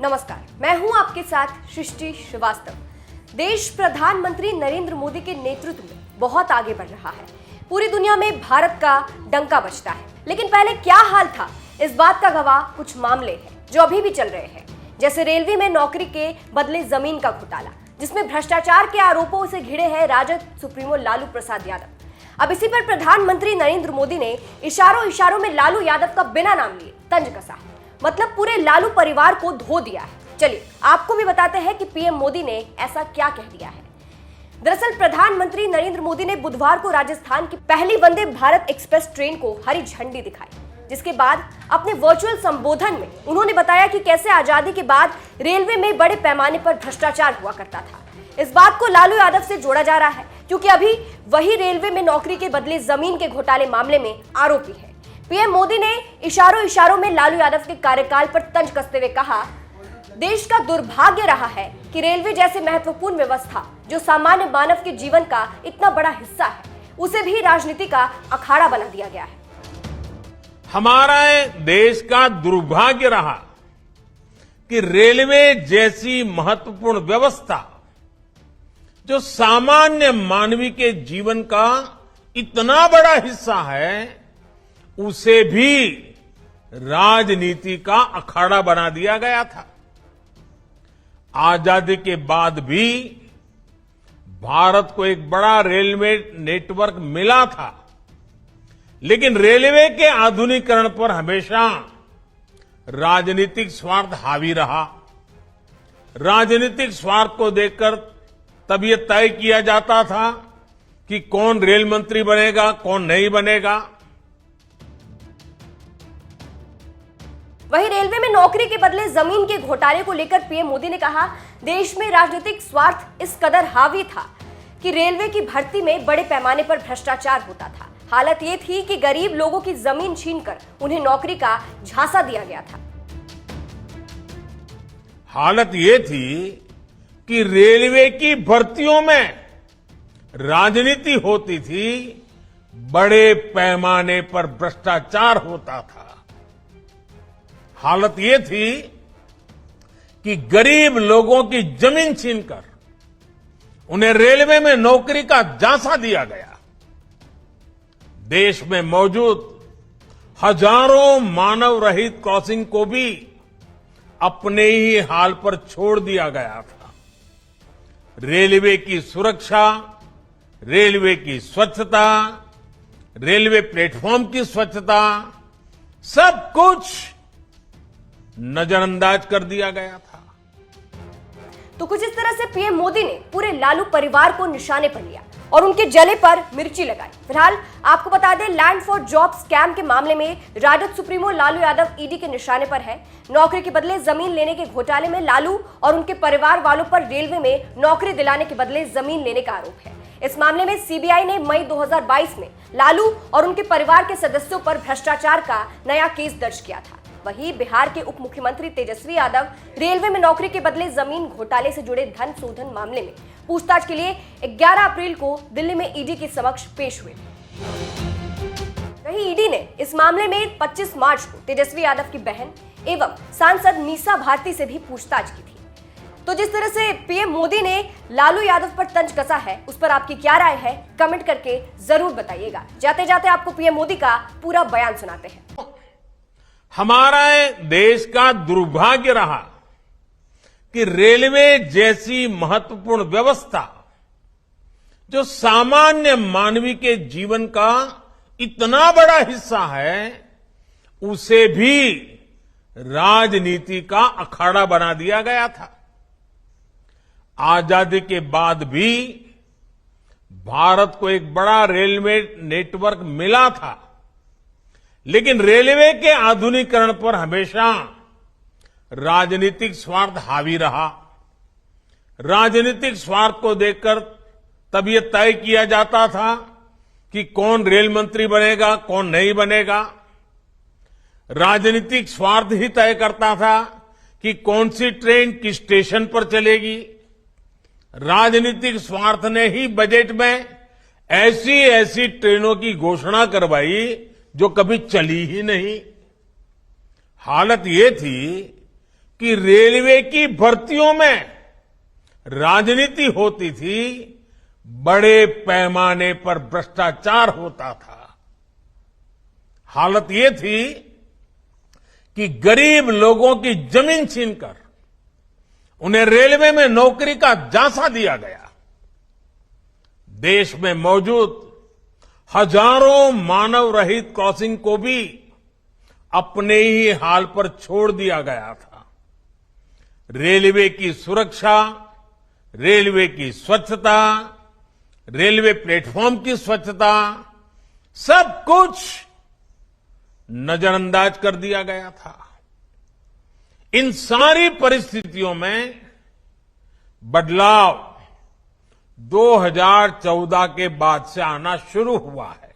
नमस्कार, मैं हूं आपके साथ सृष्टि श्रीवास्तव। देश प्रधानमंत्री नरेंद्र मोदी के नेतृत्व में बहुत आगे बढ़ रहा है। पूरी दुनिया में भारत का डंका बजता है। लेकिन पहले क्या हाल था, इस बात का गवाह कुछ मामले हैं जो अभी भी चल रहे हैं। जैसे रेलवे में नौकरी के बदले जमीन का घोटाला, जिसमें भ्रष्टाचार के आरोपों से घिरे हैं राजद सुप्रीमो लालू प्रसाद यादव। अब इसी पर प्रधानमंत्री नरेंद्र मोदी ने इशारों में लालू यादव का बिना नाम लिए तंज कसा है। मतलब पूरे लालू परिवार को धो दिया है। चलिए आपको भी बताते हैं कि पीएम मोदी ने ऐसा क्या कह दिया है। दरअसल प्रधानमंत्री नरेंद्र मोदी ने बुधवार को राजस्थान की पहली वंदे भारत एक्सप्रेस ट्रेन को हरी झंडी दिखाई, जिसके बाद अपने वर्चुअल संबोधन में उन्होंने बताया कि कैसे आजादी के बाद रेलवे में बड़े पैमाने पर भ्रष्टाचार हुआ करता था। इस बात को लालू यादव से जोड़ा जा रहा है, क्योंकि अभी वही रेलवे में नौकरी के बदले जमीन के घोटाले मामले में आरोपी है। पीएम मोदी ने इशारों में लालू यादव के कार्यकाल पर तंज कसते हुए कहा, देश का दुर्भाग्य रहा है कि रेलवे जैसे महत्वपूर्ण व्यवस्था जो सामान्य मानव के जीवन का इतना बड़ा हिस्सा है, उसे भी राजनीति का अखाड़ा बना दिया गया है। हमारा देश का दुर्भाग्य रहा कि रेलवे जैसी महत्वपूर्ण व्यवस्था जो सामान्य मानवी के जीवन का इतना बड़ा हिस्सा है, उसे भी राजनीति का अखाड़ा बना दिया गया था। आजादी के बाद भी भारत को एक बड़ा रेलवे नेटवर्क मिला था, लेकिन रेलवे के आधुनिकीकरण पर हमेशा राजनीतिक स्वार्थ हावी रहा। राजनीतिक स्वार्थ को देखकर तब यह तय किया जाता था कि कौन रेल मंत्री बनेगा, कौन नहीं बनेगा। वहीं रेलवे में नौकरी के बदले जमीन के घोटाले को लेकर पीएम मोदी ने कहा, देश में राजनीतिक स्वार्थ इस कदर हावी था कि रेलवे की भर्ती में बड़े पैमाने पर भ्रष्टाचार होता था। हालत ये थी कि गरीब लोगों की जमीन छीनकर उन्हें नौकरी का झांसा दिया गया था। हालत ये थी कि रेलवे की भर्तियों में राजनीति होती थी, बड़े पैमाने पर भ्रष्टाचार होता था। हालत ये थी कि गरीब लोगों की जमीन छीनकर उन्हें रेलवे में नौकरी का झांसा दिया गया। देश में मौजूद हजारों मानव रहित क्रॉसिंग को भी अपने ही हाल पर छोड़ दिया गया था। रेलवे की सुरक्षा, रेलवे की स्वच्छता, रेलवे प्लेटफॉर्म की स्वच्छता, सब कुछ नजरअंदाज कर दिया गया था। तो कुछ इस तरह से पीएम मोदी ने पूरे लालू परिवार को निशाने पर लिया और उनके जले पर मिर्ची लगाई। फिलहाल आपको बता दें, लैंड फॉर जॉब स्कैम के मामले में राजद सुप्रीमो लालू यादव ईडी के निशाने पर है। नौकरी के बदले जमीन लेने के घोटाले में लालू और उनके परिवार वालों पर रेलवे में नौकरी दिलाने के बदले जमीन लेने का आरोप है। इस मामले में सीबीआई ने मई 2022 में लालू और उनके परिवार के सदस्यों पर भ्रष्टाचार का नया केस दर्ज किया था। वहीं बिहार के उप मुख्यमंत्री तेजस्वी यादव रेलवे में नौकरी के बदले जमीन घोटाले से जुड़े धन शोधन मामले में पूछताछ के लिए 11 अप्रैल को दिल्ली में ईडी के समक्ष पेश हुए। वहीं ईडी ने इस मामले में 25 मार्च को तेजस्वी यादव की बहन एवं सांसद मीसा भारती से भी पूछताछ की थी। तो जिस तरह से पीएम मोदी ने लालू यादव पर तंज कसा है, उस पर आपकी क्या राय है, कमेंट करके जरूर बताइएगा। जाते जाते आपको पीएम मोदी का पूरा बयान सुनाते हैं। हमारा देश का दुर्भाग्य रहा कि रेलवे जैसी महत्वपूर्ण व्यवस्था जो सामान्य मानवी के जीवन का इतना बड़ा हिस्सा है, उसे भी राजनीति का अखाड़ा बना दिया गया था। आजादी के बाद भी भारत को एक बड़ा रेलवे नेटवर्क मिला था, लेकिन रेलवे के आधुनिकीकरण पर हमेशा राजनीतिक स्वार्थ हावी रहा। राजनीतिक स्वार्थ को देखकर तब यह तय किया जाता था कि कौन रेल मंत्री बनेगा, कौन नहीं बनेगा। राजनीतिक स्वार्थ ही तय करता था कि कौन सी ट्रेन किस स्टेशन पर चलेगी। राजनीतिक स्वार्थ ने ही बजट में ऐसी ट्रेनों की घोषणा करवाई जो कभी चली ही नहीं। हालत ये थी कि रेलवे की भर्तियों में राजनीति होती थी, बड़े पैमाने पर भ्रष्टाचार होता था। हालत ये थी कि गरीब लोगों की जमीन छीनकर उन्हें रेलवे में नौकरी का झांसा दिया गया। देश में मौजूद हजारों मानव रहित क्रॉसिंग को भी अपने ही हाल पर छोड़ दिया गया था। रेलवे की सुरक्षा, रेलवे की स्वच्छता, रेलवे प्लेटफॉर्म की स्वच्छता, सब कुछ नजरअंदाज कर दिया गया था। इन सारी परिस्थितियों में बदलाव 2014 के बाद से आना शुरू हुआ है।